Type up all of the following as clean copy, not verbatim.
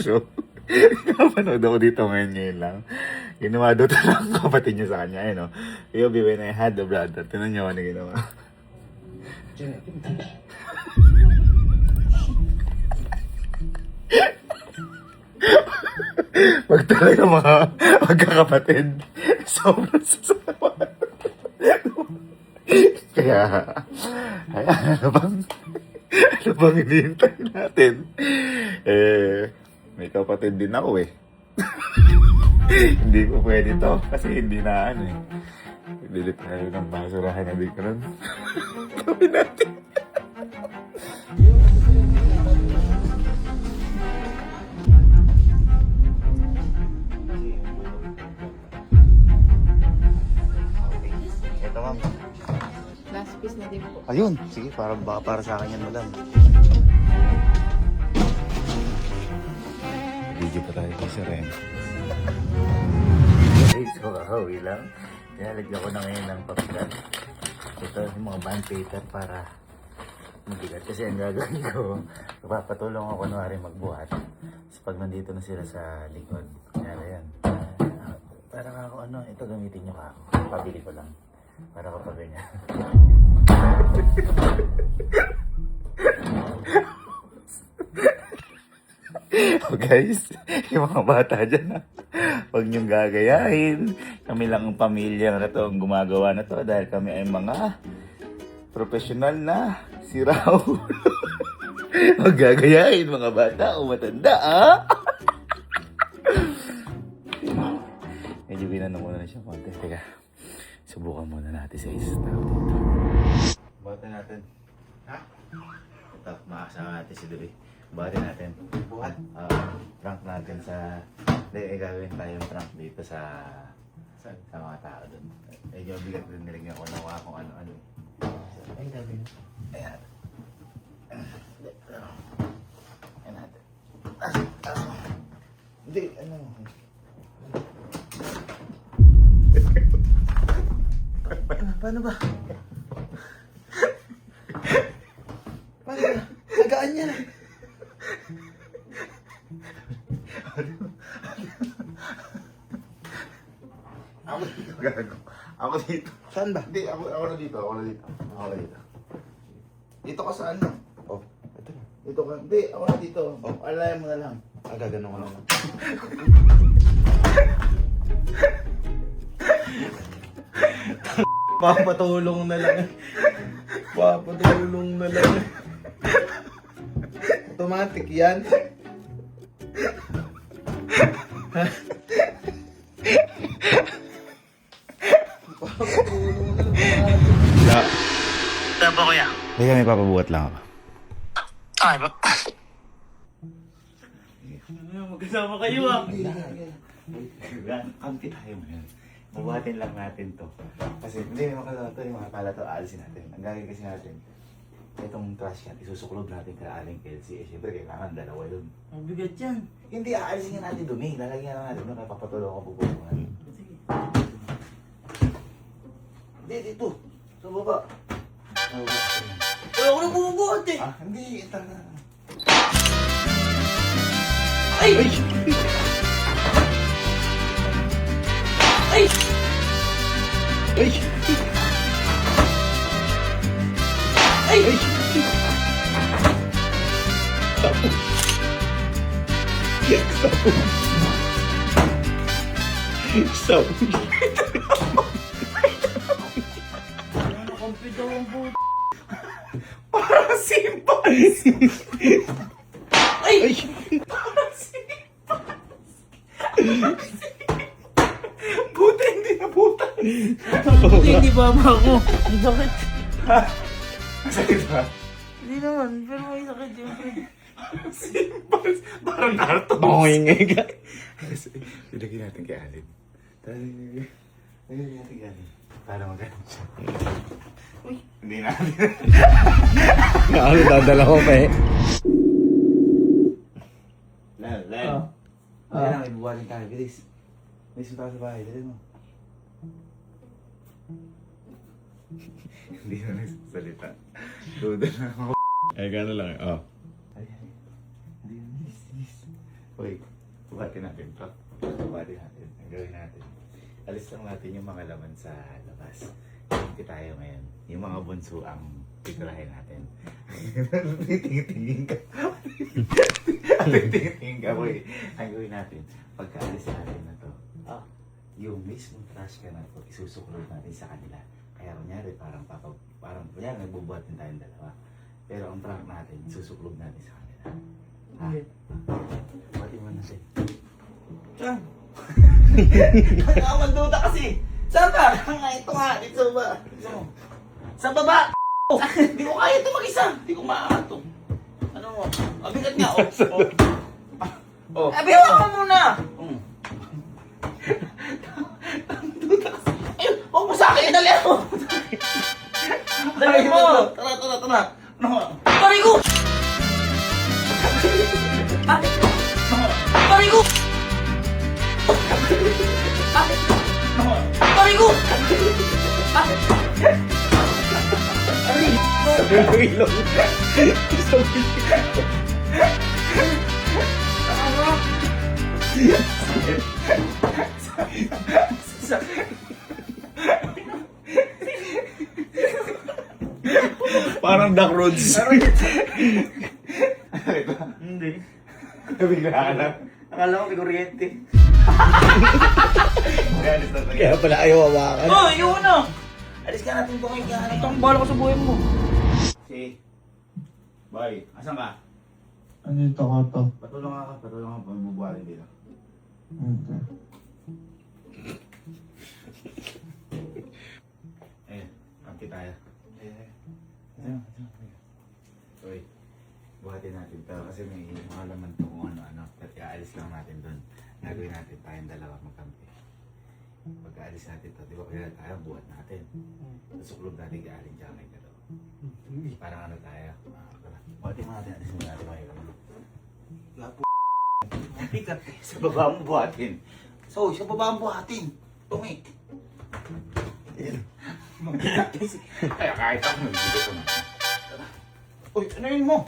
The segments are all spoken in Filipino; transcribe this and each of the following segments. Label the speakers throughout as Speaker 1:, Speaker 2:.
Speaker 1: show. Napanood ako dito ngayon lang. Ginawa daw talagang kapatid niya sa kanya. Ayun o. You be when I had the brother. Tinan niyo ano ginawa. Pag talaga mga magkakapatid, sobrang sasama. Kaya, ano bang hinihintay natin? May kapatid din ako eh. Hindi ko pwede to kasi hindi na ano eh. Delete na yun ang basurahan na din ka nun. Kami natin. Ito ma'am.
Speaker 2: Last piece na din po.
Speaker 1: Ayun, sige, para sa akin yan madam. Video pa tayo kay Sir Ren. Okay, so kakauwi lang. Tinalagyan ko na ngayon ng papilan. Ito yung mga band paper para mabigat. Kasi ang gagawin ko, papatulong ako kunwari magbuhat. So pag nandito na sila sa likod, kaya yan. Para ako ano, ito gamitin nyo ka ako. Pabili ko lang. Para kapag ganyan. Oh guys, yung mga bata dyan, huwag niyong gagayahin. Kami lang ang pamilya na to ang gumagawa na to dahil kami ay mga profesional na si Raul. Huwag gagayahin mga bata o matanda, ha? Medyo binano muna na siya konti. Teka, subukan muna natin sa isa tao dito. Bata natin. Ha? Ito, maasama natin si Duri. Bata natin. Buhat? Prank natin sa... Hindi, gagawin tayong prank dito sa mga tao doon. Medyo bigat din nilagyan ko na kung ano-ano. Ay, gagawin. Ayan. Ayan natin. Hindi, ano... Paano ba? Paano ba? Hagaan niya na. Ako dito, gago. Ako dito. Saan ba? Hindi, ako na dito. Ako na dito. Dito ka saan lang? Oh, ito na. Dito ka. Hindi, ako na dito. Oh, alay mo na lang. Gaganon ko na lang.
Speaker 3: Papatulong na lang. Papatulong na lang. Automatic yan. Papatulong na lang.
Speaker 1: Tama ko yan. Hindi kami papabuhat lang ako. Ay ba?
Speaker 3: Magkasama kayo ah.
Speaker 1: Kampi tayo mo yan. Mabuhatin lang natin to. Kasi hindi naman kasama to, yung mga pala to, aalisin natin. Ang gagawin kasi natin, itong trash can, isusuklob natin kay Aling Kelsey. Eh, syempre, kailangan dalawa yun.
Speaker 3: Ang bigat yan.
Speaker 1: Hindi, aalisin nga natin dumi. Lalagyan lang natin doon, kaya papatulong ako pupupungan.
Speaker 3: Sige.
Speaker 1: Hindi, dito. Sa baba. Sa baba.
Speaker 3: Ay, ako na bumubuhat eh.
Speaker 1: Hindi, ito na.
Speaker 3: Ay! Ay! Ay! Ay! Ay!
Speaker 1: Tapos.
Speaker 3: Nakampi daw ang buto.
Speaker 1: Parang simpas.
Speaker 3: Ay!
Speaker 1: Ay!
Speaker 3: Parang simpas.
Speaker 1: Buta, hindi na buta.
Speaker 3: Hindi ba ako? Ang sakit.
Speaker 1: Masakit ba?
Speaker 3: Hindi naman, pero may sakit siyempre.
Speaker 1: Simpas. Parang karton.
Speaker 3: Bangingay ka.
Speaker 1: Ilagay natin kay Alin. Ilagay natin kay Alin. Para magandang siya.
Speaker 3: Uy.
Speaker 1: Hindi natin.
Speaker 3: Ano, dadala ko pa eh.
Speaker 1: Lan. Kailangan ibuwasin tayo. Bilis. Bilis mo tayo sa bahay. Dali mo. Hindi na nagsasalita. Duda na ako.
Speaker 4: Ay, gano'n lang. Oh.
Speaker 1: Ay. Hindi na. Bilis. Uy, buhatin natin to. Buhatin natin. Ang gawin natin. Alis lang natin yung mga laman sa labas. Hindi tayo ngayon. Yung mga bunso ang titirahin natin. Tingin-tingin ka. Tingin-tingin ka, boy. Ang gawin natin, pagkaalis natin na to, yung mismong trash can na to, isusuklod natin sa kanila. Kaya kunyari, parang kunyari, nagbubuhat din tayong dalawa. Pero ang trunk natin, isusuklod natin sa kanila. Ha? Pati mo na siya.
Speaker 3: Saan? Nakamanduda kasi. Saan ba? Ito nga, dito ba? Sa baba! Hindi ko kaya ito mag-isa. Hindi ko maato. Ano mo? Abigat nga. Abi, hawa ka muna! Nakamanduda kasi. Ayun, huwag mo sa akin. Dali ako. Dali mo. Tara. Pari ko! Pari ko! Pari ko!
Speaker 1: Sabi mo ilong. Parang Duck Roads.
Speaker 3: Hindi.
Speaker 1: Bigla ka lang.
Speaker 3: Akala ko kikuryente.
Speaker 1: Kaya pala ayaw hawakan.
Speaker 3: Oh, yun na! Alis ka natin itong kaya. Itong bala ko sa buhay mo.
Speaker 1: Si Boy, asan ka?
Speaker 4: Andito ka to.
Speaker 1: Patulong ka. Pagbubuhatin dito.
Speaker 4: Okay.
Speaker 1: Kampi tayo. Uy, buhatin natin to kasi may mga laman to kung ano-ano. Pagkaalis lang natin doon. Nagawin natin tayong dalawa magkampi. Pagkaalis natin to, di ba kaya tayo buhat natin. Susuklog natin kaaling dyan kay Galo. Parang ano tayo. Buhatin mo natin, alisin mo natin mga ilaman.
Speaker 3: Pikat.
Speaker 1: Sa baba mo buhatin.
Speaker 3: So, sa baba ang buhatin. Tungi.
Speaker 1: Kaya kahit ako nagbigot ko na.
Speaker 3: Uy, ano yun mo?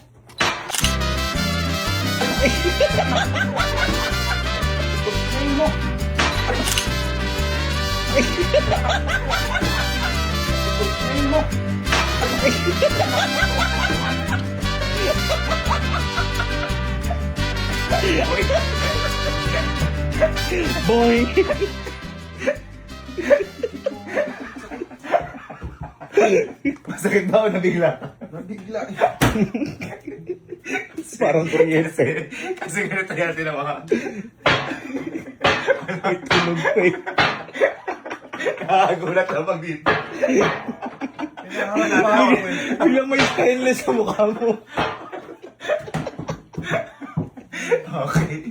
Speaker 3: Ano yun mo? Ano yun mo?
Speaker 4: Boy!
Speaker 1: Masakit ba o nabigla?
Speaker 3: Nabigla.
Speaker 4: Parang kuryente.
Speaker 1: Kasi ganito yan tinawa.
Speaker 4: Ay, tulog ko eh.
Speaker 1: Nakagulat na pag dito.
Speaker 4: Biglang may stainless sa mukha mo.
Speaker 1: Okay.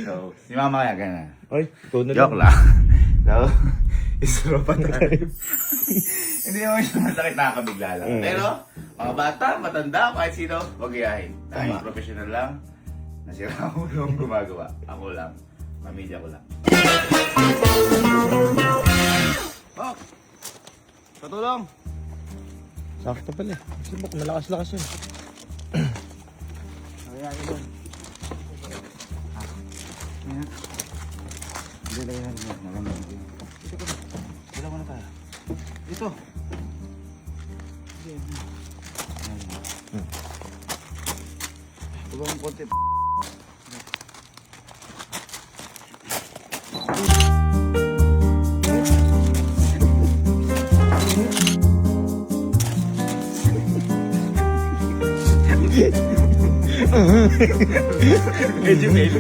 Speaker 1: So, si mama kaya ganyan.
Speaker 4: Ay, ikaw na
Speaker 1: Joke lang. So, isuro pa tayo. Hindi naman siya masakit, nakakabigla lang. Pero, mga bata, matanda, kahit sino, huwag iyahin. Dahil professional lang, nasira ang ulo ang gumagawa. Ako lang, mamilya ko lang. Oh! Patulong!
Speaker 4: Sakto pala eh. Kasi bak malakas-lakas yun.
Speaker 1: Ayan, ito. Ayan. Hindi lang yan. Dito ka. Dito ko na tayo. Dito. Tulong ang konti. Medyo fail.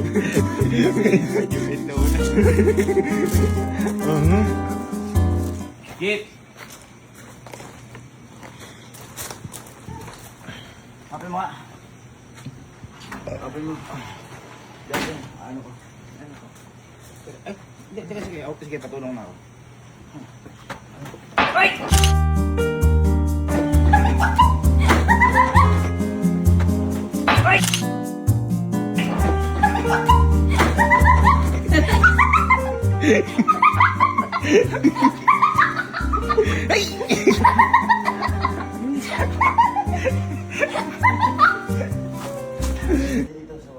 Speaker 1: Medyo fail na una. Git! Kapil mo nga. Kapil mo. Diyan, ano ko. Ano ko. Ay, hindi, sige. Sige, patulong na ako. Ay! Ay! Dito sa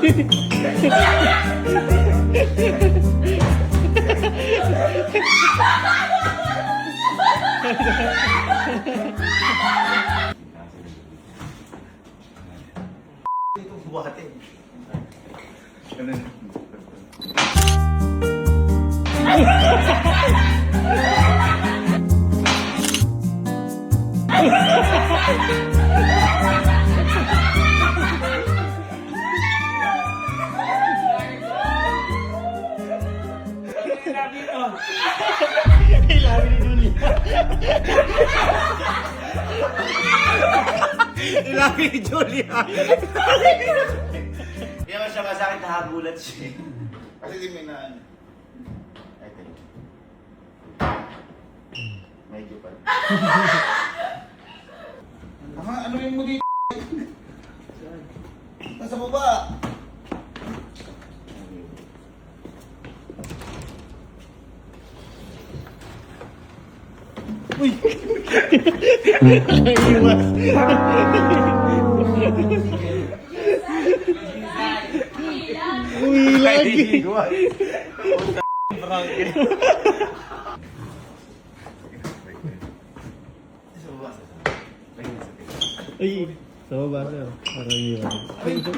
Speaker 3: Itong buhatin.
Speaker 1: Ganun.
Speaker 4: Ilabi ni Julia. Ilabi ni Julia.
Speaker 3: Hindi naman siya masakit, nahagulat siya. Kasi di may na... Ay, tayo. Medyo pa. Ano yung mo dito? Nasa baba.
Speaker 4: Iwas. Uy, lagi.
Speaker 3: Nasa baba.
Speaker 4: Ay, sa baba sir. Parang iwas. Ay, ito.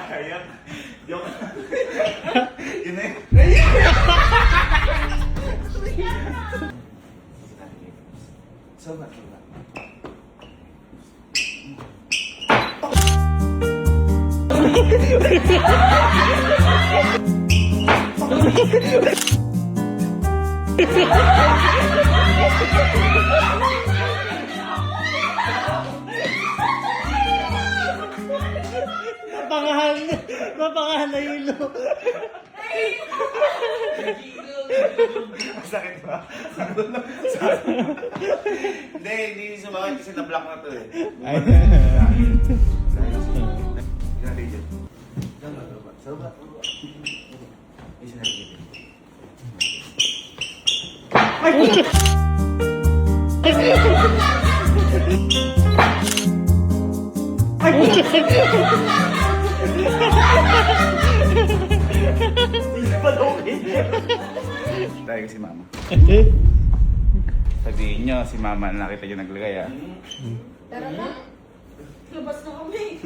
Speaker 3: Sayang. Joke. Yun na yun. Sobat.
Speaker 4: Mapangahan na hilo.
Speaker 3: Masakit ba? Hindi sumakit kasi na-block na to eh.
Speaker 4: Ay.
Speaker 3: Sobat. Isa na rin. Tayo si mama. Sabihin nyo, si mama na nakita nyo naglagay ah.
Speaker 2: Tara na. Labas na kami.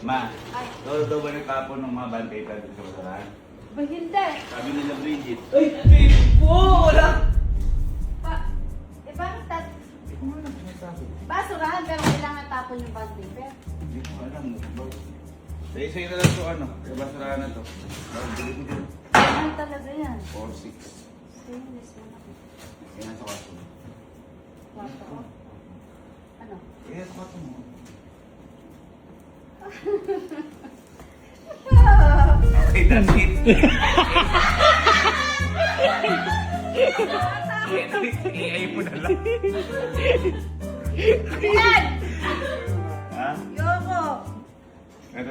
Speaker 3: Ma, daw ba nagtapon ng mga bantay tayo sa basurahan?
Speaker 2: Ba hindi?
Speaker 3: Sabi nila Bridget.
Speaker 2: Bakit basurahan pero kailangan tapon yung bag paper?
Speaker 3: Hindi ko alam. Sa'yo na lang ito ano, sa basurahan na ito.
Speaker 2: Ano talaga yan?
Speaker 3: 4-6.
Speaker 2: Stainless na ako.
Speaker 3: Yan sa kwarto mo.
Speaker 2: Kwarto ko? Ano?
Speaker 3: Yan sa kwarto mo. Okay, that's it. AI mo na lang.
Speaker 2: Yan!
Speaker 3: Ha?
Speaker 2: Yoko!
Speaker 3: Ito.